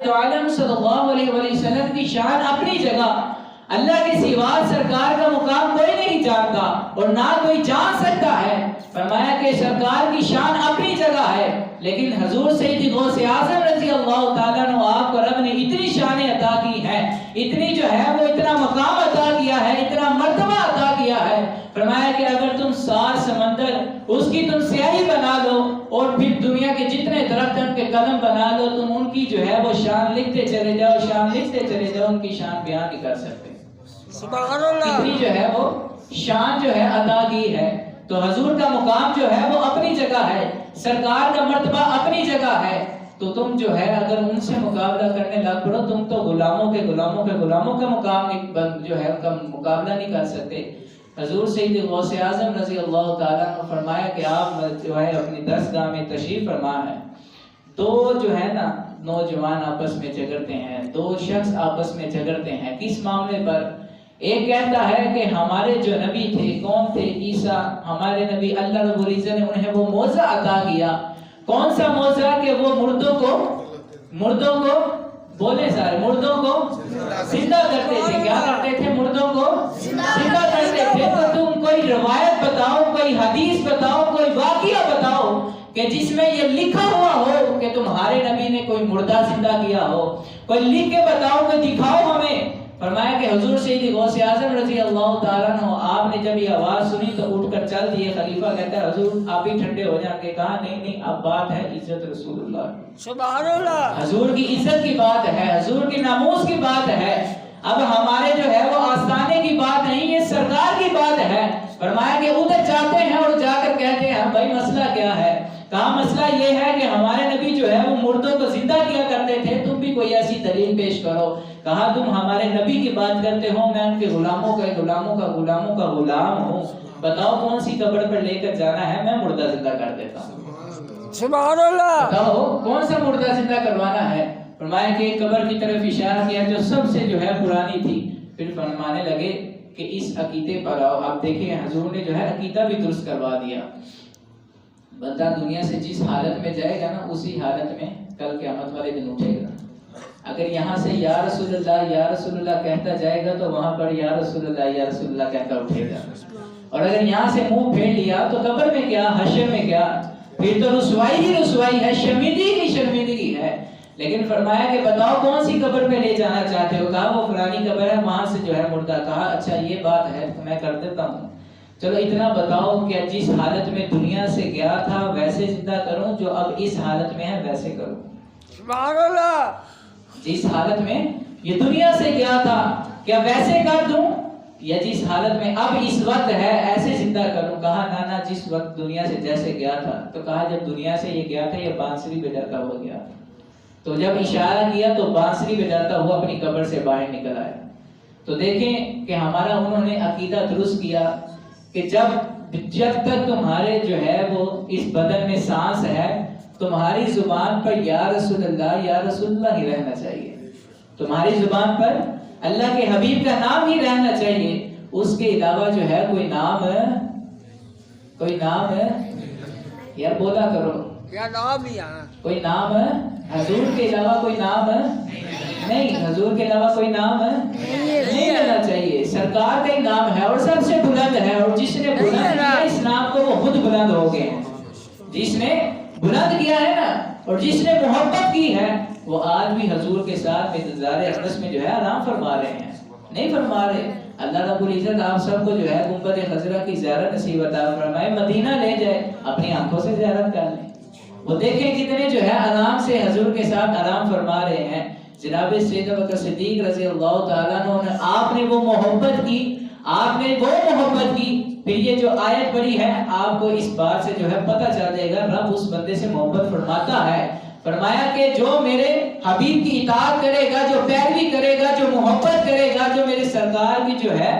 تو عالم صلی اللہ علیہ وسلم کی شان اپنی جگہ، اللہ کے سوا سرکار کا مقام کوئی نہیں جانتا اور نہ کوئی جان سکتا ہے۔ فرمایا کہ سرکار کی شان اپنی جگہ ہے، لیکن حضور سیدی غوث اعظم رضی اللہ تعالیٰ عنہ آپ کو رب نے اتنی شانیں عطا کی ہیں، اتنی جو ہے وہ اتنا مقام عطا کیا ہے، اتنا مرتبہ عطا کیا ہے۔ فرمایا کہ اگر تم 7 سمندر اس کی تم سیاہی بنا لو اور پھر دنیا کے جتنے درخت ان کے قلم بنا لو، تم ان کی جو ہے وہ شان لکھتے چلے جاؤ، شان لکھتے چلے جاؤ، ان کی شان بیان نہیں کر سکتے۔ سبحان اللہ، اتنی جو ہے وہ شان جو ہے عطا کی ہے۔ تو حضور کا مقام جو ہے وہ اپنی جگہ ہے، سرکار کا مرتبہ اپنی جگہ ہے۔ تو تم جو ہے اگر ان سے مقابلہ کرنے لگ پڑو، تم تو غلاموں کے مقام جو ہے ان کا مقابلہ نہیں کر سکتے۔ حضور سید غوث اعظم رضی اللہ تعالیٰ نے فرمایا کہ آپ جو ہے اپنی درسگاہ میں تشریف فرما ہے، 2 جو ہے نا نوجوان آپس میں جھگڑتے ہیں، 2 شخص آپس میں جھگڑتے ہیں۔ کس معاملے پر؟ ایک کہتا ہے کہ ہمارے جو نبی تھے، کون تھے؟ عیسیٰ، ہمارے نبی اللہ رب العزت نے انہیں وہ معجزہ عطا کیا۔ کون سا معجزہ؟ کہ وہ مردوں کو بولے سارے، مردوں کو زندہ کرتے تھے۔ کیا کرتے تھے؟ مردوں کو زندہ کرتے تھے۔ تو تم کوئی روایت بتاؤ، کوئی حدیث بتاؤ، کوئی واقعہ بتاؤ کہ جس میں یہ لکھا ہوا ہو کہ تمہارے نبی نے کوئی مردہ زندہ کیا ہو، کوئی لکھ کے بتاؤ، کوئی دکھاؤ ہمیں۔ فرمایا کہ حضور سیدی غوث اعظم رضی اللہ تعالیٰ عنہ آپ نے جب یہ آواز سنی تو اٹھ کر چل دیے۔ خلیفہ کہتا ہے حضور آپ ہی ٹھنڈے ہو جان کے کہا نہیں، اب بات ہے عزت رسول اللہ، سبحان اللہ، حضور کی عزت کی بات ہے، حضور کی ناموس کی بات ہے۔ اب ہمارے جو ہے وہ آستانے کی بات نہیں، یہ سرکار کی بات ہے۔ فرمایا کہ ادھر جاتے ہیں اور جا کر کہتے ہیں بھائی مسئلہ کیا ہے؟ کہا مسئلہ یہ ہے کہ ہمارے نبی جو ہے وہ مردوں کو زندہ کیا کرتے تھے، تم بھی کوئی ایسی دلیل پیش کرو۔ کہا تم ہمارے نبی کی بات کرتے ہو، میں ان کے غلاموں کا غلام ہوں، بتاؤ کون سی قبر پر لے کر جانا ہے، میں مردہ زندہ کر دیتا ہوں۔ سبحان اللہ، بتاؤ کون سا مردہ زندہ کروانا ہے؟ فرمایا کہ ایک قبر کی طرف اشارہ کیا جو سب سے جو ہے پرانی تھی۔ پھر فرمانے لگے کہ اس عقیدے پر آؤ۔ آپ دیکھیں حضور نے جو ہے عقیدہ بھی درست کروا دیا۔ بندہ دنیا سے جس حالت میں جائے گا نا، اسی حالت میں کل قیامت والے دن اٹھے گا۔ اگر یہاں سے یا رسول اللہ کہتا جائے گا تو وہاں پر یا رسول اللہ کہتا اٹھے گا۔ اور اگر یہاں سے منہ پھیر لیا تو قبر میں کیا، حشر میں کیا، پھر تو رسوائی ہی رسوائی ہے، شرمندگی ہی شرمندگی ہے۔ لیکن فرمایا کہ بتاؤ کون سی قبر پہ لے جانا چاہتے ہو؟ کہا وہ فلانی قبر ہے، وہاں سے جو ہے مردہ۔ کہا اچھا یہ بات ہے تو میں کر دیتا ہوں، چلو اتنا بتاؤ کہ جس حالت میں دنیا سے گیا تھا ویسے زندہ کروں، جو اب اس حالت میں ہے ویسے کروں۔ سبحان اللہ، جس حالت میں یہ دنیا سے گیا تھا کیا ویسے کر دوں، یا جس حالت میں اب اس وقت ہے ایسے زندہ کروں؟ کہا نہ، جس وقت دنیا سے جیسے گیا تھا۔ تو کہا جب دنیا سے یہ گیا تھا یہ بانسری بجاتا ہوا گیا تھا، تو جب اشارہ کیا تو بانسری بجاتا ہوا اپنی قبر سے باہر نکل آیا۔ تو دیکھیں کہ ہمارا انہوں نے عقیدہ درست کیا کہ جب تک تمہارے جو ہے وہ اس بدن میں سانس ہے، تمہاری زبان پر یا رسول اللہ ہی رہنا چاہیے، تمہاری زبان پر اللہ کے حبیب کا نام ہی رہنا چاہیے۔ اس کے علاوہ جو ہے کوئی نام یار بولا کرو، کیا نام لیا؟ کوئی نام حضور کے علاوہ کوئی نام نہیں، حضور کے علاوہ کوئی نام نہیں لینا چاہیے۔ سرکار کا ہی نام ہے اور سب سے بلند ہے، اور جس نے بلند کیا اس نام کو وہ خود بلند ہو گئے ہیں۔ جس نے بلند کیا ہے نا اور جس نے محبت کی ہے وہ آج بھی حضور کے ساتھ انتظار اقدس میں جو ہے آرام فرما رہے ہیں، نہیں فرما رہے۔ اللہ رب العزت آپ سب کو جو ہے گنبد خضرا کی زیارت نصیب عطا فرمائے، مدینہ لے جائے، اپنی آنکھوں سے زیارت کر لیں، وہ دیکھیں کتنے جو ہے آرام سے حضور کے ساتھ آرام فرما رہے ہیں۔ جناب سیدنا ابوبکر صدیق رضی اللہ تعالیٰ عنہ آپ نے وہ محبت کی، پھر یہ جو آیت پڑھی ہے آپ کو اس بات سے جو ہے پتہ چل جائے گا رب اس بندے سے محبت فرماتا ہے۔ فرمایا کہ جو میرے حبیب کی اطاعت کرے گا، جو پیروی کرے گا، جو محبت کرے گا، جو میرے سرکار کی جو ہے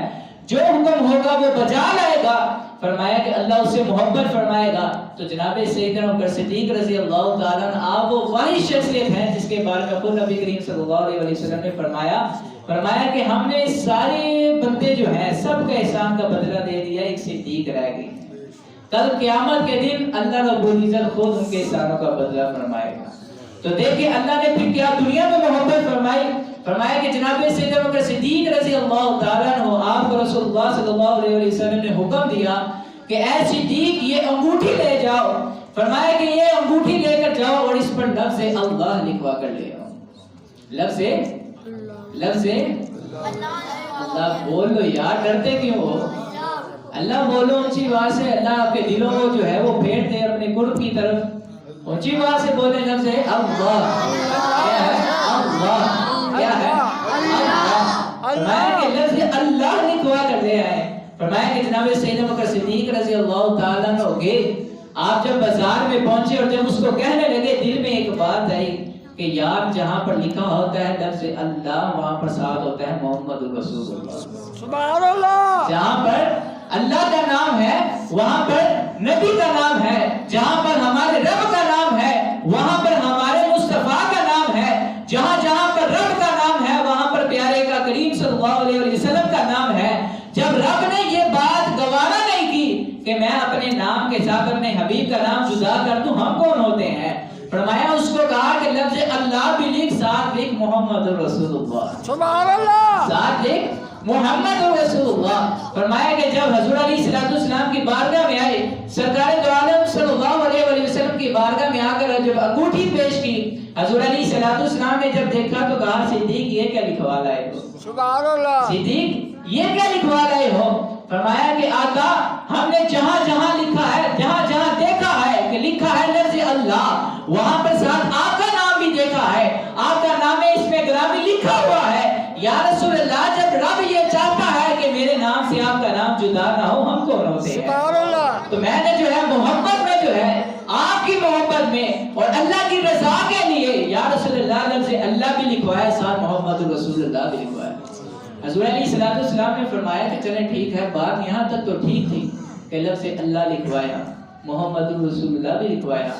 جو حکم ہوگا وہ بجا لائے گا، فرمایا کہ اللہ اس سے محبت فرمائے گا۔ تو جناب سیدنا ابوبکر صدیق رضی اللہ تعالیٰ عنہ آپ وہ واحد شخصیت ہیں جس کے بارے میں خود نبی کریم صلی اللہ علیہ وسلم نے فرمایا کہ ہم نے سارے بندے جو ہیں سب کا احسان کا بدلہ دے دیا، ایک صدیق رہ گئی۔ کل قیامت کے دن اللہ رب العزت خود ان کے احسانوں کا بدلہ فرمائے گا۔ تو دیکھیں اللہ نے پھر کیا دنیا میں محبت فرمایا کہ جناب سیدنا ابو بکر صدیق رضی اللہ تعالیٰ عنہ آپ کو رسول اللہ صلی اللہ علیہ وسلم نے حکم دیا کہ اے صدیق یہ انگوٹھی لے جاؤ. فرمایا کہ یہ انگوٹھی لے کر جاؤ اور اس پر لفظ اللہ لکھوا کر لے آؤ. لفظ اللہ بول لو یار، ڈرتے کیوں ہو؟ اللہ بولو اونچی آواز سے. اللہ آپ کے دلوں کو جو ہے وہ پھیر دے اپنے قرب کی طرف. اونچی آواز سے بولے لفظ اللہ. کیا ہے اللہ؟ کیا ہے اللہ؟ فرمایا کہ لفظ اللہ لکھوا کر لے آئے. فرمایا کہ جناب سیدنا ابو بکر صدیق رضی اللہ تعالیٰ عنہ گئے. آپ جب بازار میں پہنچے اور جب اس کو کہنے لگے، دل میں ایک بات آئی کہ یار جہاں پر لکھا ہوتا ہے لفظ اللہ وہاں پر ساتھ ہوتا ہے محمد رسول اللہ. سبحان اللہ. جہاں پر اللہ کا نام ہے وہاں پر نبی کا نام ہے. جہاں پر ہمارے رب کا نام ہے وہاں پر ہمارے مصطفیٰ کا نام ہے. جہاں جہاں پر رب کا نام ہے وہاں پر پیارے کا کریم صلی اللہ علیہ وسلم کا نام ہے. جب رب نے یہ بات گوارا نہیں کی کہ میں اپنے نام کے ساتھ اپنے حبیب کا نام جدا کر دوں، ہم کون ہوتے ہیں؟ فرمایا اس کو کہا کہ لفظ اللہ بھی لکھ، ساتھ لکھ محمد رسول اللہ. سبحان اللہ. ساتھ لکھ محمد رسول اللہ. فرمایا کہ جب حضور علیہ السلام کی بارگاہ میں آئے، سرکار دو عالم صلی اللہ علیہ وسلم کی بارگاہ میں آ کر جب انگوٹھی پیش کی، حضور علیہ السلام نے جب دیکھا تو کہا صدیق یہ کیا لکھوا لائے ہو؟ سبحان اللہ. صدیق یہ کیا لکھوا رہے ہو؟ فرمایا کہ آقا ہم نے جہاں جہاں لکھا ہے، جہاں جہاں دیکھا ہے کہ لکھا ہے لفظ اللہ، وہاں پر ساتھ آپ کا نام بھی دیکھا ہے. آپ کا نام اس میں گرامی لکھا ہوا ہے. یا رسول اللہ جب رب یہ چاہتا ہے کہ میرے نام سے آپ کا نام جدا نہ ہو، ہم کون ہوتے ہیں؟ سبحان اللہ. تو میں نے جو ہے محبت میں جو ہے آپ کی محبت میں اور اللہ کی رضا کے لیے یا رسول اللہ لفظ اللہ بھی لکھوایا، ساتھ محمد رسول اللہ بھی لکھوایا. حضور علیہ السلام نے فرمایا کہ چلیں ٹھیک ہے، بات یہاں تک تو ٹھیک تھی کہ لفظ اللہ لکھوایا، محمد رسول اللہ بھی لکھوایا،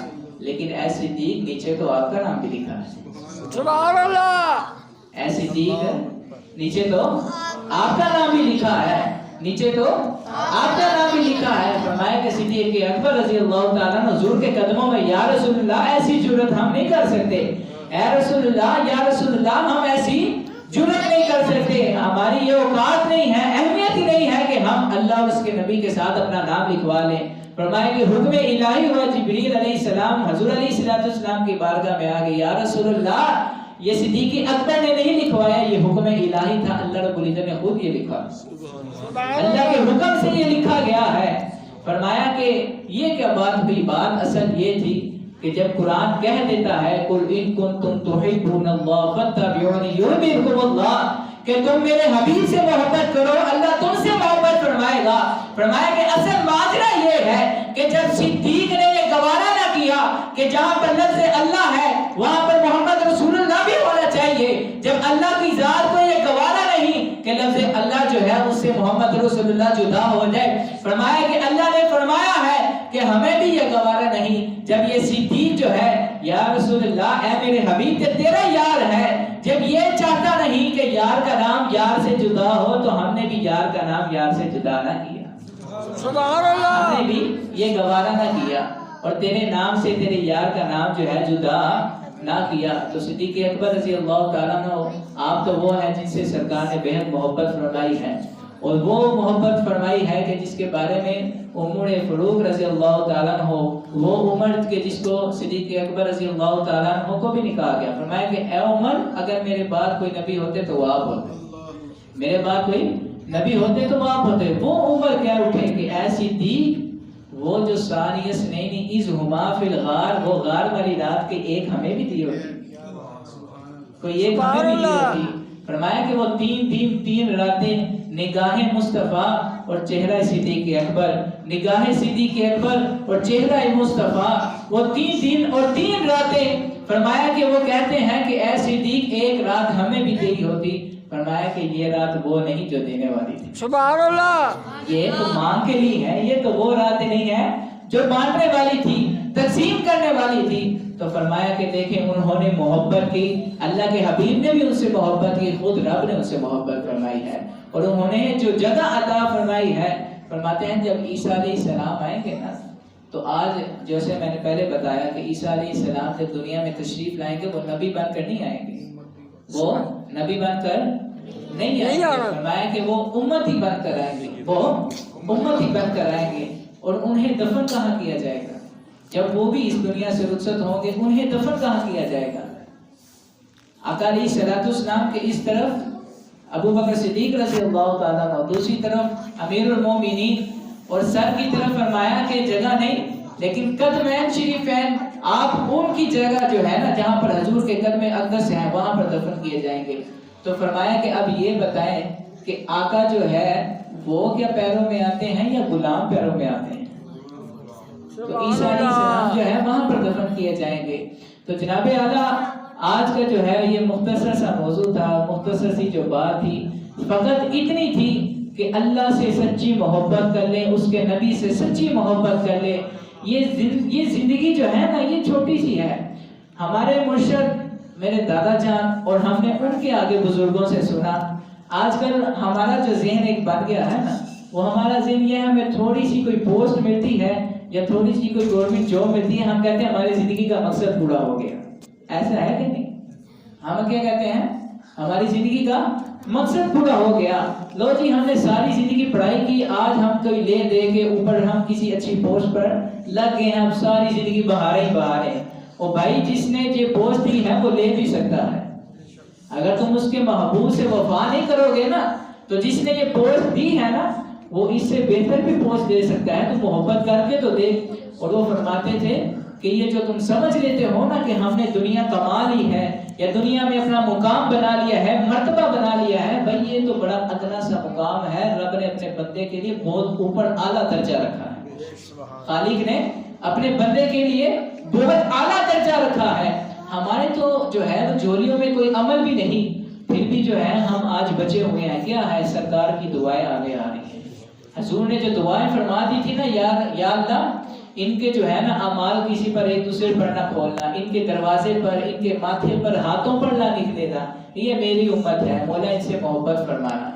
لیکن اے صدیق نیچے تو آپ کا نام بھی لکھا ہے. سبحان اللہ. اے صدیق نیچے تو آپ کا نام بھی لکھا ہے، نیچے تو آپ کا نام بھی لکھا ہے. فرمایا کہ صدیق اکبر رضی اللہ تعالیٰ عنہ حضور کے قدموں میں یا رسول اللہ ایسی جرت ہم نہیں کر سکتے. اے رسول اللہ، یا رسول اللہ ہم ایسی جرت نہیں کر سکتے، ہماری یہ اوقات نہیں ہے، اہمیت ہی نہیں ہے کہ ہم اللہ اور اس کے نبی کے ساتھ اپنا نام لکھوا لیں. فرمایا کہ حکم الہی ہوا، جبریل علیہ السلام حضور علیہ السلام کی بارگاہ میں آ گئے. یا رسول اللہ یہ صدیق اکبر نے نہیں لکھوایا، یہ حکم الہی تھا، اللہ رب العزت نے خود یہ لکھا، اللہ کے حکم سے یہ لکھا گیا ہے. فرمایا کہ یہ کیا بات ہوئی؟ بات اصل یہ تھی کہ جب قرآن کہہ دیتا ہے قل ان کنتم تحبون اللہ فاتبعونی یحببکم اللہ، کہ تم میرے حبیب سے محبت کرو اللہ تم سے محبت فرمائے گا. فرمایا کہ اصل ماجرا یہ ہے کہ جب صدیق نے یہ گوارا نہ کیا کہ جہاں پر لفظ اللہ ہے وہاں پر محمد رسول اللہ بھی ہونا چاہیے، جب اللہ کی ذات کو یہ گوارا نہیں کہ لفظ اللہ جو ہے اس سے محمد رسول اللہ جدا ہو جائے. فرمایا کہ اللہ نے فرمایا ہے کہ ہمیں بھی یہ گوارا نہیں. جب یہ صدیق جو ہے یا رسول اللہ اے میرے حبیب کہ تیرا یار ہے، جب یہ چاہتا نہیں کہ یار کا نام یار سے جدا ہو تو ہم نے بھی یار کا نام یار سے جدا نہ کیا. سبحان اللہ. ہم نے بھی یہ گوارا نہ کیا اور تیرے نام سے تیرے یار کا نام جو ہے جدا نہ کیا. تو صدیق اکبر رضی اللہ تعالیٰ عنہ آپ تو وہ ہیں جن سے سرکار نے بہت محبت فرمائی ہے، اور وہ محبت فرمائی ہے کہ جس کے بارے میں عمر فاروق رضی اللہ تعالیٰ عنہ، وہ عمر کے جس کو صدیق اکبر رضی اللہ تعالیٰ عنہ کو بھی نہیں کہا گیا. فرمایا کہ اے عمر اگر میرے بعد کوئی نبی ہوتے تو وہ آپ ہوتے، میرے بعد کوئی نبی ہوتے تو وہ آپ ہوتے. وہ عمر کہہ اٹھے کہ اے صدیق وہ جو ثانیہ اثنین اذ ہما فی الغار، وہ غار والی رات کے ایک ہمیں بھی دی ہوتی، کوئی ایک ہمیں بھی دی ہوتی. فرمایا کہ وہ تین راتیں نگاہ مصطفیٰ اور چہرہ صدیق اکبر، نگاہ صدیق اکبر اور چہرہ مصطفیٰ، وہ 3 دن اور 3 راتیں. فرمایا کہ وہ کہتے ہیں کہ اے صدیق ایک رات ہمیں بھی دی ہوتی. فرمایا کہ یہ رات وہ نہیں جو دینے والی تھی. سبحان اللہ. یہ تو مانگ کے لیے ہے، یہ تو وہ رات نہیں ہے جو بانٹنے والی تھی، تقسیم کرنے والی تھی. تو فرمایا کہ دیکھیں انہوں نے محبت کی، اللہ کے حبیب نے بھی ان سے محبت کی، خود رب نے ان سے محبت فرمائی ہے. اور انہوں نے جو جگہ عطا فرمائی ہے، فرماتے ہیں جب عیسیٰ علیہ السلام آئیں گے نا تو آج جیسے میں نے پہلے بتایا کہ عیسیٰ علیہ السلام جب دنیا میں تشریف لائیں گے وہ نبی بن کر نہیں آئیں گے، وہ نبی بن کر نہیں آئیں گے، فرمایا کہ وہ امتی بن کر آئیں گے، وہ امتی بن کر آئیں گے۔ اور انہیں دفن کہاں کیا جائے گا؟ جب وہ بھی اس دنیا سے رخصت ہوں گے انہیں دفن کہاں کیا جائے گا؟ آقا علیہ الصلوۃ والسلام کے اس طرف ابو بکر صدیق رضی اللہ تعالیٰ عنہ، دوسری طرف امیر المومنین، اور سر کی طرف فرمایا کہ جگہ نہیں، لیکن قدمین شریفین آپ ان کی جگہ جو ہے نا جہاں پر حضور کے قدم اقدس ہیں وہاں پر دفن کیے جائیں گے۔ تو فرمایا کہ اب یہ بتائیں کہ آقا جو ہے وہ کیا پیروں میں آتے ہیں یا غلام پیروں میں آتے ہیں؟ تو عیسیٰ علیہ السلام جو ہے وہاں پر دفن کیے جائیں گے۔ تو جناب اعلیٰ آج کا جو ہے یہ مختصر سا موضوع تھا، مختصر سی جو بات تھی، فقط اتنی تھی کہ اللہ سے سچی محبت کر لیں، اس کے نبی سے سچی محبت کر لیں۔ یہ زندگی جو ہے نا یہ چھوٹی سی ہے۔ ہمارے مرشد میرے دادا جان اور ہم نے ان کے آگے بزرگوں سے سنا، آج کل ہمارا جو ذہن ایک بن گیا ہے نا، وہ ہمارا ذہن یہ ہے ہمیں تھوڑی سی کوئی پوسٹ ملتی ہے یا تھوڑی سی کوئی گورنمنٹ جاب ملتی ہے، ہم کہتے ہیں ہماری زندگی کا مقصد پورا ہو گیا۔ ایسا ہے کہ نہیں؟ ہم کیا کہتے ہیں؟ ہماری زندگی کا مقصد پورا ہو گیا، لو جی ہم نے ساری زندگی پڑھائی کی، آج ہم کوئی لے دے کے اوپر ہم کسی اچھی پوسٹ پر لگ گئے ہیں، ہم ساری زندگی بہارے ہی بہارے ہیں۔ اور بھائی جس نے یہ پوسٹ دی ہے وہ لے بھی سکتا ہے، اگر تم اس کے محبوب سے وفا نہیں کرو گے نا تو جس نے یہ پوسٹ دی ہے نا وہ اس سے بہتر بھی پوسٹ دے سکتا ہے، تو محبت کر کے تو دے۔ اور وہ فرماتے تھے کہ یہ جو تم سمجھ لیتے ہو نا کہ ہم نے دنیا کما لی ہے یا دنیا میں اپنا مقام بنا لیا ہے، مرتبہ بنا لیا ہے، بھائی یہ تو بڑا ادنا سا مقام ہے، رب نے اپنے بندے کے لیے بہت اوپر اعلیٰ درجہ رکھا ہے۔ خالق نے اپنے بندے کے لیے بہت اعلیٰ درجہ رکھا ہے۔ ہمارے تو جو ہے وہ جھولیوں میں کوئی عمل بھی نہیں، پھر بھی جو ہے ہم آج بچے ہوئے ہیں۔ کیا ہے؟ سرکار کی دعائیں آگے آ رہی ہیں۔ حضور نے جو دعائیں فرما دی تھی نا، یا اللہ ان کے جو ہے نا اعمال کسی پر ایک دوسرے پر نہ کھولنا، ان کے دروازے پر، ان کے ماتھے پر، ہاتھوں پر نہ لکھ دینا، یہ میری امت ہے، مولا ان سے محبت فرمانا۔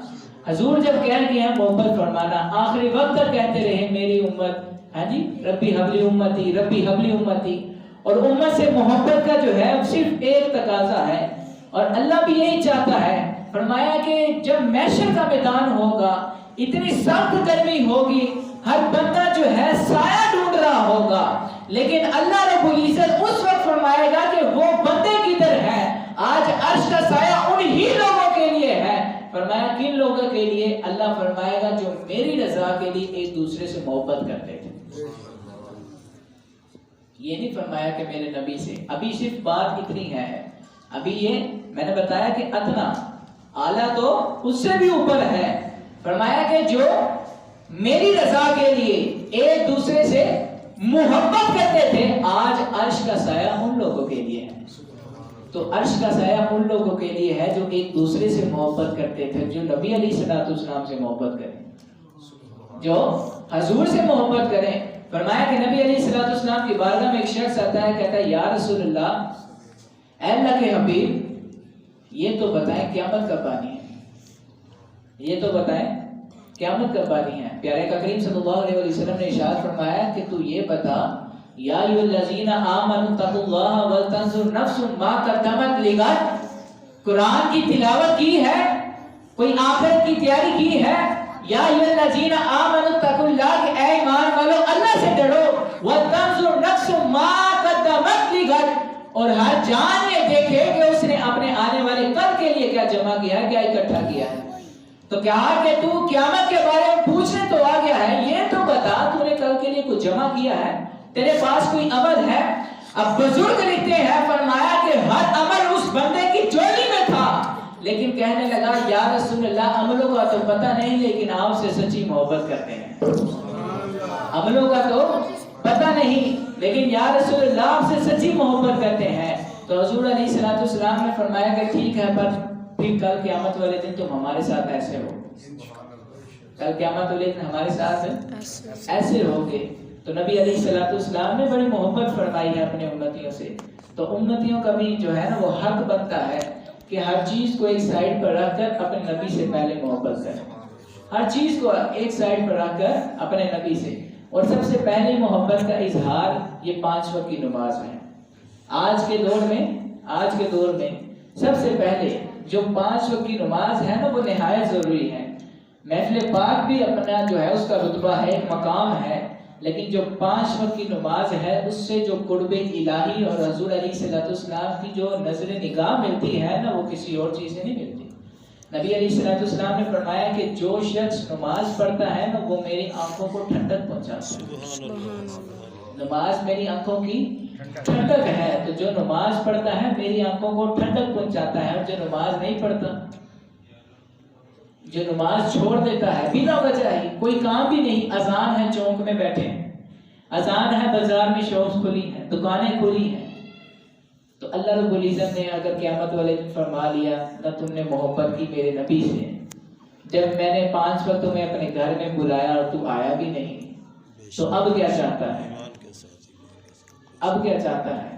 حضور جب کہہ گئے ہیں محبت فرمانا، آخری وقت تک کہتے رہے میری امت، ہاں جی، ربی حبلی امتی، ربی حبلی امتی۔ اور امت سے محبت کا جو ہے صرف ایک تقاضا ہے، اور اللہ بھی یہی چاہتا ہے۔ فرمایا کہ جب محشر کا میدان ہوگا، اتنی سخت گرمی ہوگی، ہر بندہ جو ہے سایہ ڈھونڈ رہا ہوگا، لیکن اللہ رب العزت اس وقت فرمائے گا کہ وہ بندے کدھر ہے؟ آج عرش کا سایہ انہی لوگوں کے لیے ہے۔ فرمایا کن لوگوں کے لیے؟ اللہ فرمائے گا جو میری رضا کے لیے ایک دوسرے سے محبت کرتے تھے۔ یہ نہیں فرمایا کہ میرے نبی سے، ابھی صرف بات اتنی ہے، ابھی یہ میں نے بتایا کہ ادنا، اعلیٰ تو اس سے بھی اوپر ہے۔ فرمایا کہ جو میری رضا کے لیے ایک دوسرے سے محبت کرتے تھے، آج عرش کا سایہ ان لوگوں کے لیے ہے۔ تو عرش کا سایہ ان لوگوں کے لیے ہے جو ایک دوسرے سے محبت کرتے تھے، جو نبی علیہ الصلوۃ والسلام سے محبت کریں، جو حضور سے محبت کریں۔ فرمایا کہ نبی علیہ الصلوۃ والسلام کی بارگاہ میں ایک شخص آتا ہے، کہتا ہے یا رسول اللہ، اے اللہ کے حبیب، یہ تو بتائیں قیامت کب آنی ہے، یہ تو بتائیں قیامت کب آنی ہے۔ پیارے کا کریم صلی اللہ علیہ وسلم نے ارشاد فرمایا کہ تو یہ بتا، یا ایھا الذین آمنوا اتقوا اللہ ولتنظر نفس ما قدمت لغد۔ قرآن کی تلاوت کی ہے، کوئی آخرت کی تیاری کی ہے؟ یا ایھا الذین آمنوا اتقوا اللہ، کہ اے ایمان والو اللہ سے ڈرو، ولتنظر نفس ما قدمت لغد، اور ہر جان یہ دیکھے کہ اس نے اپنے آنے والے کل کے لیے کیا جمع کیا ہے، کیا اکٹھا کیا ہے۔ تو کہا کہ تو قیامت کے بارے میں پوچھنے تو آ گیا ہے، یہ تو بتا تو نے کل کے لیے کچھ جمع کیا ہے، تیرے پاس کوئی عمل ہے؟ اب بزرگ لکھتے ہیں، فرمایا کہ ہر عمل اس بندے کی جولی میں تھا، لیکن کہنے لگا یا رسول اللہ عملوں کا تو پتہ نہیں، لیکن آپ سے سچی محبت کرتے ہیں۔ عملوں کا تو پتہ نہیں، لیکن یا رسول اللہ آپ سے سچی محبت کرتے ہیں۔ تو حضور علیہ الصلوۃ والسلام نے فرمایا کہ ٹھیک ہے، پر پھر کل قیامت والے دن تم ہمارے ساتھ ایسے ہو، کل قیامت والے دن ہمارے ساتھ ایسے ہوگے۔ تو نبی علیہ الصلوۃ والسلام نے بڑی محبت فرمائی ہے اپنے امتیوں سے۔ تو امتیوں کا بھی جو ہے نا وہ حق بنتا ہے کہ ہر چیز کو ایک سائڈ پر رکھ کر اپنے نبی سے پہلے محبت کریں، ہر چیز کو ایک سائڈ پر رکھ کر اپنے نبی سے۔ اور سب سے پہلے محبت کا اظہار یہ 5 وقت کی نماز ہے۔ آج کے دور میں سب سے پہلے جو 5 وقت کی نماز ہے نا وہ نہایت ضروری ہے. محفل پاک بھی اپنا جو ہے اس کا رتبہ ہے، ایک مقام ہے، لیکن جو 5 وقت کی نماز ہے اس سے جو قرب الہی اور حضور علیہ السلام کی جو نظر نگاہ ملتی ہے نا وہ کسی اور چیز سے نہیں ملتی. نبی علیہ السلام نے فرمایا کہ جو شخص نماز پڑھتا ہے نا وہ میری آنکھوں کو ٹھنڈک پہنچاتا ہے. نماز میری آنکھوں کی ٹھنڈک ہے، تو جو نماز پڑھتا ہے میری آنکھوں کو ٹھنڈک پہنچاتا ہے. اور جو نماز نہیں پڑھتا، جو نماز چھوڑ دیتا ہے بنا وجہ ہی، کوئی کام بھی نہیں، اذان ہے چوک میں بیٹھے ہیں، اذان ہے بازار میں شاپس کھلی ہیں، دکانیں کھلی ہیں، تو اللہ رب العزت نے اگر قیامت والے دن فرما لیا نہ تم نے محبت کی میرے نبی سے، جب میں نے 5 وقت تمہیں اپنے گھر میں بلایا اور تو آیا بھی نہیں، تو اب کیا چاہتا ہے؟ اب کیا چاہتا ہے؟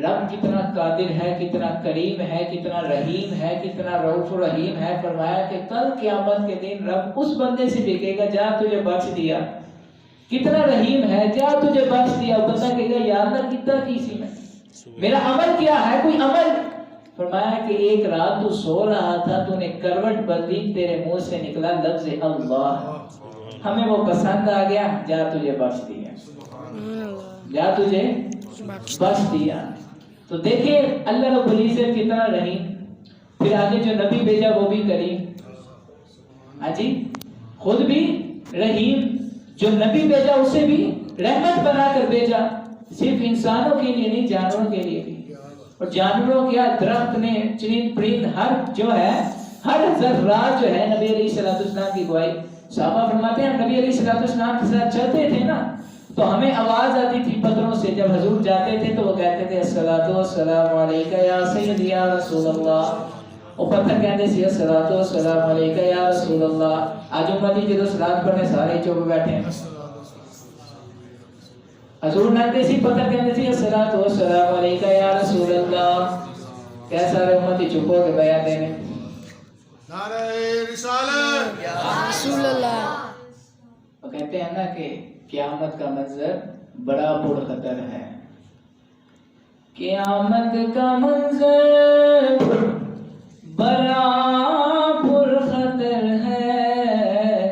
رب کتنا قادر ہے، کتنا کریم ہے، کتنا رحیم ہے، کتنا رؤوف رحیم ہے. فرمایا کہ کل قیامت کے دن رب اس بندے سے بھی کہے گا جا تجھے بخش دیا. کتنا رحیم ہے، جا تجھے بخش دیا. بندہ کہے گا یا اللہ کتنا کیسی میں، میرا عمل کیا ہے، کوئی عمل. فرمایا کہ ایک رات تو سو رہا تھا، تو نے کروٹ بدلی، تیرے منہ سے نکلا لفظ اللہ، ہمیں وہ پسند آ گیا، جا تجھے بخش دیا، جا تجھے بخش دیا. تو دیکھیں اللہ رب العزت کتنا رحیم. پھر آگے جو نبی بھیجا وہ بھی کریم، ہاں جی، خود بھی رحیم. جو نبی بھیجا اسے بھی رحمت بنا کر بھیجا، صرف انسانوں کے لیے نہیں، جانوروں کے لیے بھی. اور جانوروں کیا، درخت نے، چرند پرند، ہر جو ہے، ہر ذرات جو ہے نبی علیہ السلام کی گواہی. صحابہ فرماتے ہیں نبی علیہ السلام کے ساتھ چلتے تھے نا تو ہمیں آواز آتی تھی پتھروں سے. جب حضور جاتے تھے تو وہ کہتے تھے الصلوۃ والسلام علیک یا سیدی یا رسول اللہ. وہ پتھر کہتے تھے الصلوۃ والسلام علیک یا رسول اللہ. آج امتی جدو صلات پڑھنے سارے چپ بیٹھے ہیں. حضور نکتے سی پتھر کہتے تھے الصلوۃ والسلام علیک یا رسول اللہ. کیا سارے امتی چپ ہو کے بیان دینے؟ نعرہ رسالت یا رسول اللہ. وہ کہتے ہیں نا کہ قیامت کا منظر بڑا پر خطر ہے. قیامت کا منظر بڑا پر خطر ہے،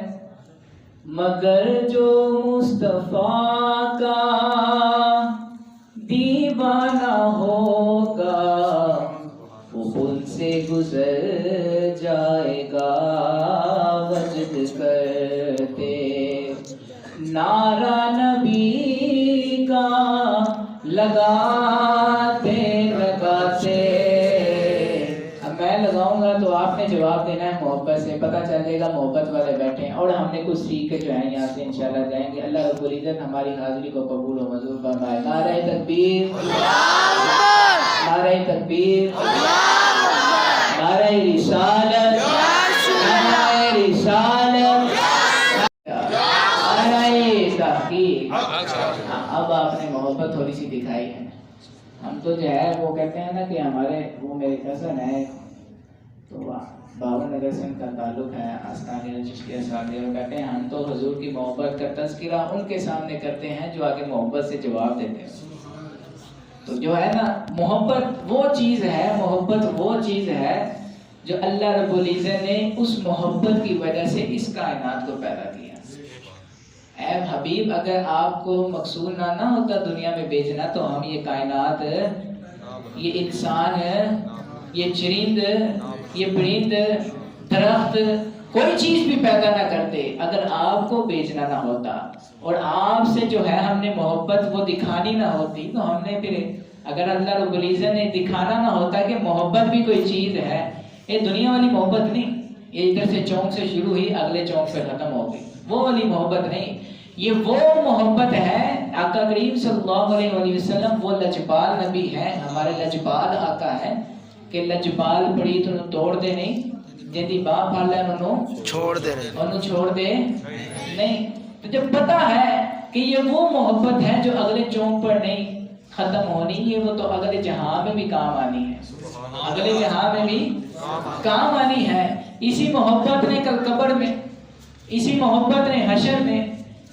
مگر جو مصطفیٰ کا دیوانہ ہوگا وہ ان سے گزر جائے گا. وجد کرتے نعرہ نبی کا لگاتے لگاتے. اب میں لگاؤں گا تو آپ نے جواب دینا ہے محبت سے. پتہ چل جائے گا محبت والے بیٹھے ہیں. اور ہم نے کچھ سیکھ کے جو ہے یہاں سے انشاءاللہ جائیں گے. اللہ رب العزت ہماری حاضری کو قبول و منظور فرمائے. نعرہ تکبیر، نعرہ تکبیر، نعرہ رسالت، نعرہ رسالت، تحقیق. اب آپ نے محبت تھوڑی سی دکھائی ہے. ہم تو جو ہے وہ کہتے ہیں نا کہ ہمارے وہ میرے کزن ہے تو باور نگر سے ان کا تعلق ہے، آستانیہ چشتیہ صاحب. وہ کہتے ہیں ہم تو حضور کی محبت کا تذکرہ ان کے سامنے کرتے ہیں جو آگے محبت سے جواب دیتے ہیں. تو جو ہے نا محبت وہ چیز ہے، محبت وہ چیز ہے جو اللہ رب العزت نے اس محبت کی وجہ سے اس کائنات کو پیدا کیا. اے حبیب اگر آپ کو مقصود نہ ہوتا دنیا میں بیچنا تو ہم یہ کائنات، یہ انسان، یہ چرند، یہ پرند، درخت، کوئی چیز بھی پیدا نہ کرتے اگر آپ کو بیچنا نہ ہوتا. اور آپ سے جو ہے ہم نے محبت وہ دکھانی نہ ہوتی تو ہم نے پھر اگر اللہ رب العزت نے دکھانا نہ ہوتا کہ محبت بھی کوئی چیز ہے. یہ دنیا والی محبت نہیں، یہ ادھر سے چونک سے شروع ہوئی اگلے چونک پہ ختم ہو گئی، وہ والی محبت نہیں. یہ وہ محبت ہے. آقا کریم صلی اللہ علیہ وسلم وہ لجپال نبی ہے، ہمارے لجپال آقا ہے کہ لجپال پڑی تو توڑ دے نہیں، جدی باں پھڑ لے انہوں چھوڑ دے رہے، انہوں چھوڑ دے نہیں. تو جب پتا ہے کہ یہ وہ محبت ہے جو اگلے چونک پر نہیں ختم ہونی، یہ وہ تو اگلے جہاں میں بھی کام آنی ہے، اگلے جہاں میں بھی کام آنی ہے. اسی محبت نے کل قبر میں، اسی محبت نے حشر میں،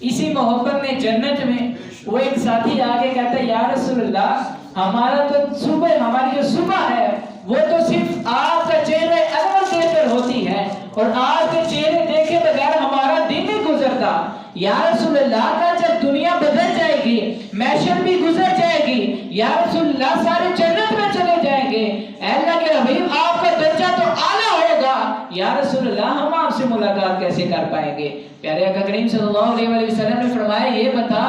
اسی محبت نے جنت میں. وہ ایک ساتھی آگے کہتا ہے یا رسول اللہ ہمارا تو صبح، ہماری جو صبح ہے وہ تو صرف آپ کا چہرہ اور آج کے چہرے دیکھے بغیر ہمارا دن نہیں گزرتا. یا رسول اللہ کا جب دنیا بدل جائے گی, معیشت بھی گزر جائے گی, یا رسول اللہ سارے جنت میں چلے جائیں گے, اے اللہ کے حبیب آپ کا درجہ تو اعلیٰ ہوگا, یا رسول اللہ ہم آپ سے ملاقات کیسے کر پائیں گے؟ پیارے آقا کریم صلی اللہ علیہ وسلم نے فرمایا یہ بتا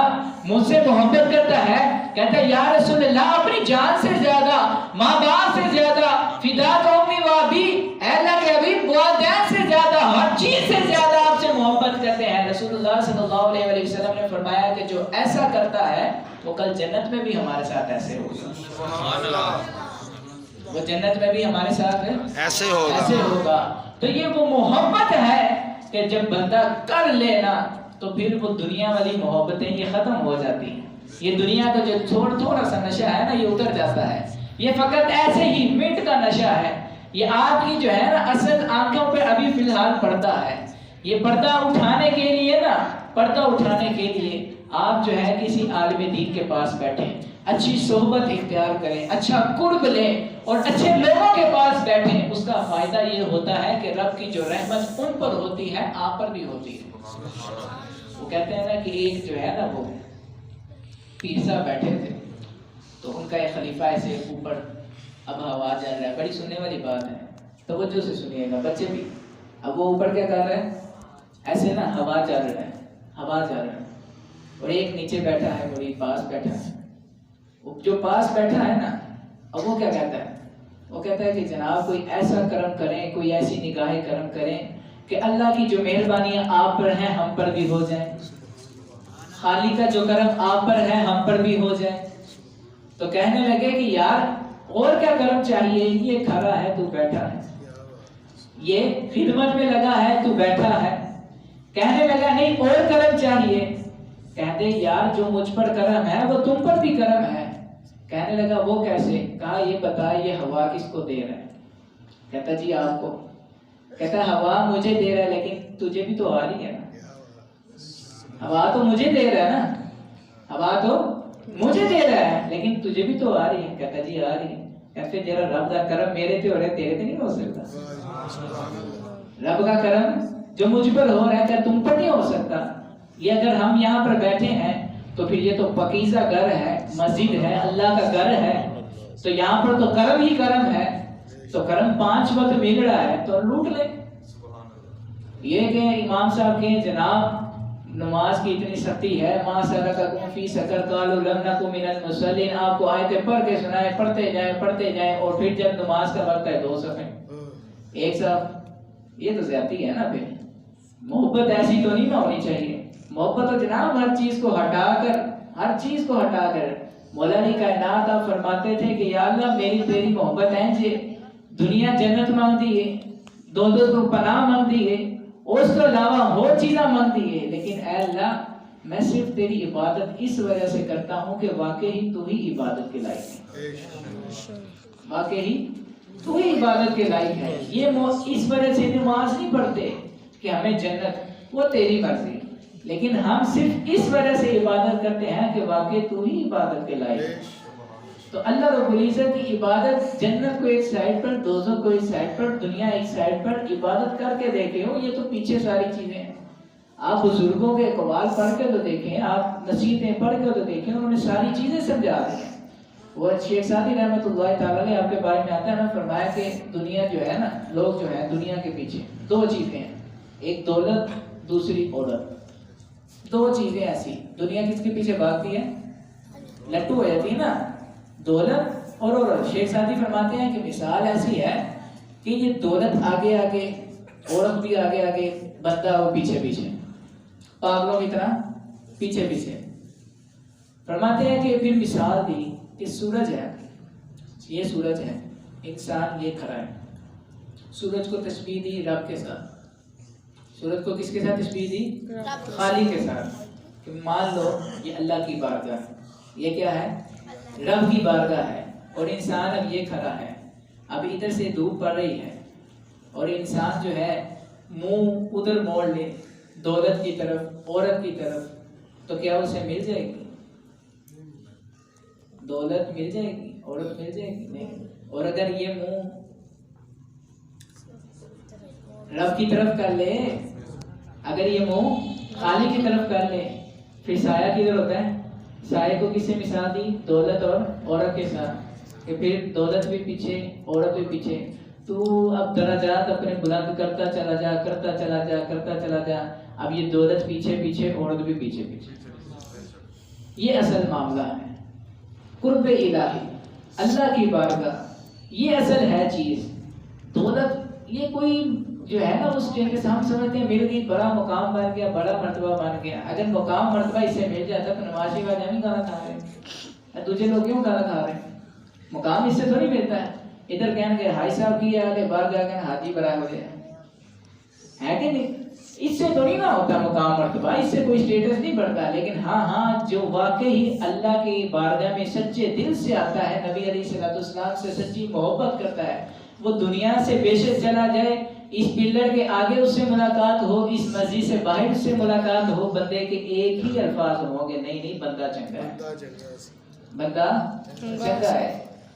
مجھ سے محبت کرتا ہے؟ کہتا ہے یا رسول اللہ اپنی جان سے زیادہ, ماں باپ سے زیادہ, فدا امی و ابی, اے اللہ کے حبیب والدین سے زیادہ, ہر چیز سے زیادہ آپ سے محبت کرتے ہیں. رسول اللہ صلی اللہ علیہ وسلم نے فرمایا کہ جو ایسا کرتا ہے وہ کل جنت میں بھی ہمارے ساتھ ایسے ہوگا. سبحان اللہ. وہ جنت میں بھی ہمارے ساتھ ایسے ہوگا. تو یہ وہ محبت ہے کہ جب بندہ کر لینا تو پھر وہ دنیا والی محبتیں یہ ختم ہو جاتی ہیں. یہ دنیا کا جو تھوڑا سا نشہ ہے نا یہ اتر جاتا ہے. یہ فقط ایسے ہی منٹ کا نشہ ہے. یہ آپ کی جو ہے نا اصل آنکھوں پہ ابھی فی الحال پردہ ہے. یہ پردہ اٹھانے کے لیے نا, پردہ اٹھانے کے لیے آپ جو ہے کسی عالم دین کے پاس بیٹھیں, اچھی صحبت اختیار کریں, اچھا قرب لیں اور اچھے لوگوں کے پاس بیٹھیں. اس کا فائدہ یہ ہوتا ہے کہ رب کی جو رحمت ان پر ہوتی ہے آپ پر بھی ہوتی ہے. وہ کہتے ہیں نا کہ ایک جو ہے نا وہ پیر صاحب بیٹھے تھے تو ان کا ایک خلیفہ ایسے اوپر اب ہوا چل رہا ہے, بڑی سننے والی بات ہے, توجہ سے سنیے گا بچے بھی. اب وہ اوپر کیا کر رہے ہیں, ایسے نا ہوا چل رہا ہے, ہوا چل رہا ہے, اور ایک نیچے بیٹھا ہے, وہی پاس بیٹھا ہے. جو پاس بیٹھا ہے نا اب وہ کیا کہتا ہے, وہ کہتا ہے کہ جناب کوئی ایسا کرم کریں, کوئی ایسی نگاہ کرم کریں کہ اللہ کی جو مہربانیاں آپ پر ہیں ہم پر بھی ہو جائیں, خالی کا جو کرم آپ پر ہے ہم پر بھی ہو جائے. تو کہنے لگے کہ یار اور کیا کرم چاہیے, یہ کھڑا ہے تو بیٹھا ہے, یہ خدمت میں لگا ہے تو بیٹھا ہے. کہنے لگا نہیں اور کرم چاہیے. کہتے یار جو مجھ پر کرم ہے وہ تم پر بھی کرم ہے. کہنے لگا وہ کیسے؟ کہا یہ بتا یہ ہوا کس کو دے رہا ہے؟ کہتا جی آپ کو. کہتا ہوا مجھے دے رہا ہے لیکن تجھے بھی تو آ رہی ہے نا, ہوا تو مجھے دے رہا ہے نا, ہوا تو مجھے دے رہا ہے لیکن تجھے بھی تو آ رہی ہے. کہتا جی آ رہی ہے. کہتے جرا رب کا کرم میرے پہ ہو رہا ہے تیرے پہ نہیں ہو سکتا. رب کا کرم جو مجھ پر ہو رہا ہے کیا تم پر نہیں ہو سکتا؟ یہ اگر ہم یہاں پر بیٹھے ہیں تو پھر یہ تو پاکیزہ گھر ہے, مسجد ہے, اللہ کا گھر ہے, تو یہاں پر تو کرم ہی کرم ہے. تو کرم 5 وقت مل رہا ہے تو لوٹ لے. یہ کہ امام صاحب کے جناب نماز کی اتنی سختی ہے, ماں سلککم فی سقر قالوا لم نک من المصلین, آپ کو آیتیں پڑھ کے سنائے, پڑھتے جائیں اور پھر جب نماز کا وقت ہے 2 صفحے ایک صاحب. یہ تو زیادتی ہے نا. پھر محبت ایسی تو نہیں نہ ہونی چاہیے. محبت تو جناب ہر چیز کو ہٹا کر مولا علی کائنات آپ فرماتے تھے کہ یا اللہ میری تیری محبت ہے جی دنیا جنت مانگ دی ہے, دو کو پناہ مانگ دی ہے, اس کے علاوہ اور چیزاں مانگ دی ہے, لیکن اے اللہ میں صرف تیری عبادت اس وجہ سے کرتا ہوں کہ واقعی تو ہی عبادت کے لائق ہے, واقعی تو ہی عبادت کے لائق ہے. یہ اس وجہ سے نماز نہیں پڑھتے کہ ہمیں جنت, وہ تیری مرضی, لیکن ہم صرف اس وجہ سے عبادت کرتے ہیں کہ واقعی تو ہی عبادت کے لائق ہے. تو اللہ رب العزت کی عبادت, جنت کو ایک سائڈ پر, دوزخ کو ایک سائڈ پر, دنیا ایک سائڈ پر, عبادت کر کے دیکھے ہو. یہ تو پیچھے ساری چیزیں ہیں. آپ بزرگوں کے اقوال پڑھ کے تو دیکھیں, آپ نصیحتیں پڑھ کے تو دیکھیں, انہوں نے ساری چیزیں سمجھا دی ہیں. وہ شیخ سعدی رحمۃ اللہ تعالیٰ نے آپ کے بارے میں آتا ہے نا, فرمایا کہ دنیا جو ہے نا, لوگ جو ہے دنیا کے پیچھے 2 چیزیں ہیں, ایک دولت, دوسری عورت. 2 چیزیں ایسی دنیا کس کے پیچھے بھاگتی ہے, لٹو ہو جاتی ہے نا, دولت اور عورت. شیخ سعدی فرماتے ہیں کہ مثال ایسی ہے کہ یہ دولت آگے آگے, عورت بھی آگے آگے, بندہ وہ پیچھے پیچھے, پاگلوں کی طرح پیچھے پیچھے. فرماتے ہیں کہ پھر مثال دی کہ سورج ہے, یہ سورج ہے, انسان یہ کھڑا ہے. سورج کو تشبیہ دی رب کے ساتھ. سورج کو کس کے ساتھ تشبیہ دی؟ خالق کے ساتھ. کہ مان لو یہ اللہ کی بارگاہ ہے, یہ کیا ہے؟ رب کی بارگاہ ہے, اور انسان اب یہ کھڑا ہے. اب ادھر سے دھوپ پڑ رہی ہے اور انسان جو ہے منہ ادھر موڑ لے, دولت کی طرف, عورت کی طرف, تو کیا اسے مل جائے گی؟ دولت مل جائے گی, عورت مل جائے گی؟ نہیں. اور اگر یہ منہ رب کی طرف کر لے. اگر یہ منہ خالی کی طرف کر لے پھر سایہ کدھر ہوتا ہے؟ سایہ کو کس سے مثال دی؟ دولت اور عورت کے ساتھ کہ پھر دولت بھی پیچھے عورت بھی پیچھے. تو اب درجات اپنے بلند کرتا چلا جا کرتا چلا جا کرتا چلا جا. اب یہ دولت پیچھے پیچھے عورت بھی پیچھے پیچھے. یہ اصل معاملہ ہے قرب الہی اللہ کی بارگاہ. یہ اصل ہے چیز. دولت یہ کوئی جو ہے نا اس ٹائم کے ہم سمجھتے ہیں میرے لیے بڑا مقام بن گیا بڑا مرتبہ بن گیا. اگر مقام مرتبہ اسے مل جاتا تو نمازی والے ہم ہی گانا کھا رہے ہیں. دوسرے لوگ کیوں گانا کھا رہے ہیں؟ مقام اس سے تھوڑی ملتا ہے. ادھر کہنے کے ہائی صاحب کی آگے باہر جا کے حاجی برائے ہو گئے ہے کہ نہیں. اس سے تھوڑی نہ ہوتا مقام مرتبہ. اس سے کوئی سٹیٹس نہیں بڑھتا. لیکن ہاں جو واقعی اللہ کی بارگاہ میں سچے دل سے آتا ہے نبی علیہ السلام سے سچی محبت کرتا ہے وہ دنیا سے بے شک چلا جائے اس پلر کے آگے اس سے ملاقات ہو اس مسجد سے باہر اس سے ملاقات ہو بندے کے ایک ہی الفاظ ہوں گے نہیں بندہ چنگا ہے بندہ چنگا ہے.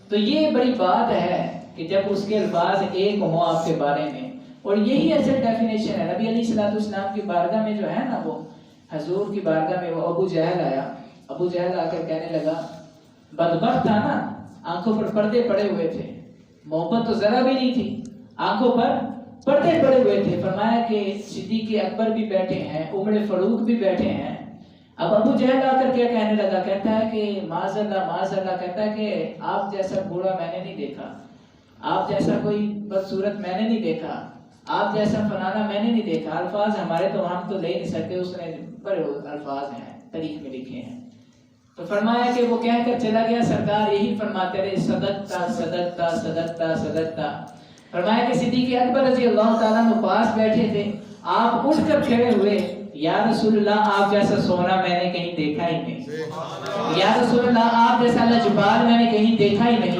تو یہ بڑی بات ہے کہ جب اس کے الفاظ ایک ہوں آپ کے بارے میں. اور یہی اصل ڈیفینیشن ہے. نبی علیہ السلام کی بارگاہ میں جو ہے نا وہ حضور کی بارگاہ میں وہ ابو جہل آیا. ابو جہل آ کر کہنے لگا بدبخت تھا نا آنکھوں پر پردے پڑے ہوئے تھے. محبت تو ذرا بھی نہیں تھی. آنکھوں پر پردے پڑے ہوئے تھے. فرمایا کہ صدیق اکبر بھی بیٹھے ہیں عمر فاروق بھی بیٹھے ہیں. اب ابو جہل آ کر کیا کہنے لگا کہتا ہے کہ معاذ اللہ کہتا ہے کہ آپ جیسا بوڑھا میں نے نہیں دیکھا. آپ جیسا کوئی بدصورت میں نے نہیں دیکھا. آپ جیسا فلانا میں نے نہیں دیکھا. الفاظ ہمارے تو ہم تو لے نہیں سکتے. اس نے بڑے الفاظ ہیں تاریخ میں لکھے ہیں. تو فرمایا کہ وہ کہہ کر چلا گیا. سرکار یہی فرماتے رہے صدقتا صدقتا صدقتا صدقتا. فرمایا کہ صدیق اکبر رضی اللہ تعالیٰ عنہ پاس بیٹھے تھے. آپ اٹھ کر کھڑے ہوئے یا رسول اللہ آپ جیسا سونا میں نے کہیں دیکھا ہی نہیں. یا رسول اللہ آپ جیسا لجبال میں نے کہیں دیکھا ہی نہیں.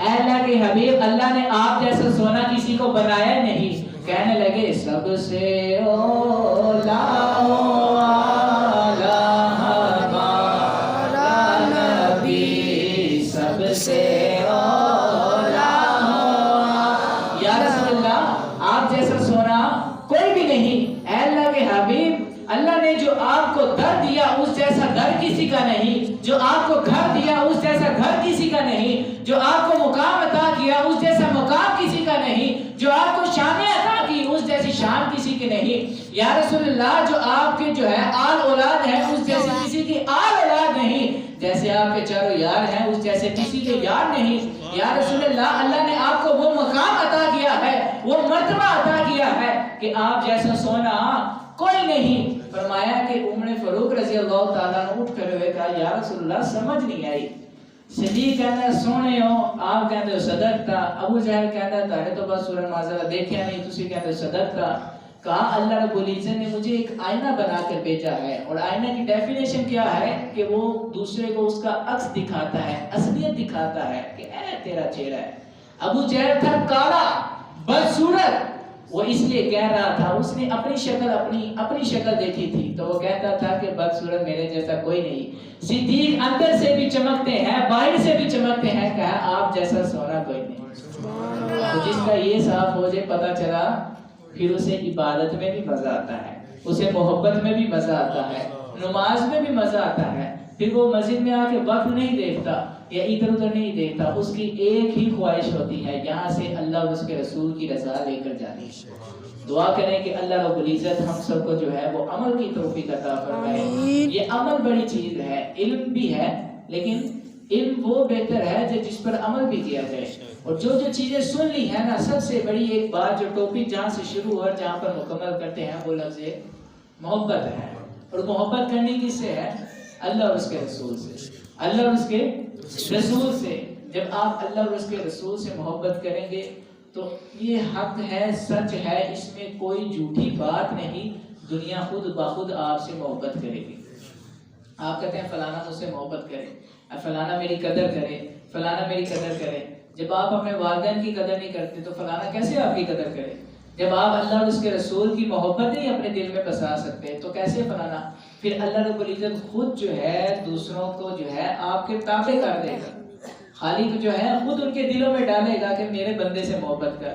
اے اللہ کے حبیب اللہ نے آپ جیسا سونا کسی کو بنایا ہی نہیں. کہنے لگے سب سے اولا سب سے اولا یا رسول اللہ آپ جیسا سونا کوئی بھی نہیں. اے اللہ کے حبیب اللہ نے جو آپ کو در دیا اس جیسا در کسی کا نہیں. جو آپ کو گھر دیا اس جیسا گھر کسی کا نہیں. جو آپ کو مقام عطا کیا اس جیسا مقام کسی کا نہیں. جو آپ کو شان عطا کی اس جیسی شان کسی کی نہیں. یا رسول اللہ جو آپ کے جو ہے آل اولاد ہے اس جیسی کسی کی آل اولاد نہیں. جیسے آپ کے چاروں یار ہیں اس جیسے کسی کے یار نہیں. یا رسول اللہ اللہ نے آپ کو وہ مقام عطا کیا ہے وہ مرتبہ عطا کیا ہے کہ آپ جیسا سونا کوئی نہیں. فرمایا کہ عمر فاروق رضی اللہ تعالیٰ عنہ اٹھ کر ہوئے کہا یا رسول اللہ سمجھ نہیں آئی. صدیق کہنا سونے ہو آپ کہتے ہو صدقتا. ابو جہل کہتا ہے تارے تو بس سورہ معذرہ دیکھیا نہیں تسی کہتے ہو صدقتا. کہا اللہ رب العزت نے مجھے ایک آئینہ بنا کر بھیجا ہے اور آئینہ کی ڈیفینیشن کیا ہے کہ وہ دوسرے کو اس کا عکس دکھاتا ہے اصلیت دکھاتا ہے کہ اے تیرا چہرہ ہے. ابو جہل تھا کالا بدصورت. وہ اس لیے کہہ رہا تھا اس نے اپنی شکل دیکھی تھی تو وہ کہتا تھا کہ بدصورت میرے جیسا کوئی نہیں. صدیق اندر سے بھی چمکتے ہیں باہر سے بھی چمکتے ہیں. کہا آپ جیسا سونا کوئی نہیں. تو جس کا یہ صاف ہو جائے پتہ چلا پھر اسے عبادت میں بھی مزہ آتا ہے اسے محبت میں بھی مزہ آتا ہے نماز میں بھی مزہ آتا ہے. پھر وہ مسجد میں آ کے وقت نہیں دیکھتا یا ادھر ادھر نہیں دیکھتا. اس کی ایک ہی خواہش ہوتی ہے یہاں سے اللہ اور اس کے رسول کی رضا لے کر جانی. دعا کریں کہ اللہ رب العزت ہم سب کو جو ہے وہ عمل کی توفیق عطا فرمائے. یہ عمل بڑی چیز ہے. علم بھی ہے لیکن علم وہ بہتر ہے جس پر عمل بھی کیا جائے. اور جو چیزیں سن لی ہے نا سب سے بڑی ایک بات جو ٹاپک جہاں سے شروع اور جہاں پر مکمل کرتے ہیں وہ لفظ محبت ہے. اور محبت کرنی کس سے ہے؟ اللہ اور اس کے رسول سے. اللہ اور اس کے رسول سے. جب آپ اللہ اور اس کے رسول سے محبت کریں گے تو یہ حق ہے سچ ہے اس میں کوئی جھوٹی بات نہیں. دنیا خود بخود آپ سے محبت کرے گی. آپ کہتے ہیں فلانا مجھ سے محبت کرے فلانا میری قدر کرے فلانا میری قدر کرے. جب آپ اپنے والدین کی قدر نہیں کرتے تو فلانا کیسے آپ کی قدر کرے؟ جب آپ اللہ اور اس کے رسول کی محبت نہیں اپنے دل میں بسا سکتے تو کیسے فلانا؟ پھر اللہ رب العزت خود جو ہے دوسروں کو جو ہے آپ کے تابع کر دے گا. خالق جو ہے خود ان کے دلوں میں ڈالے گا کہ میرے بندے سے محبت کر.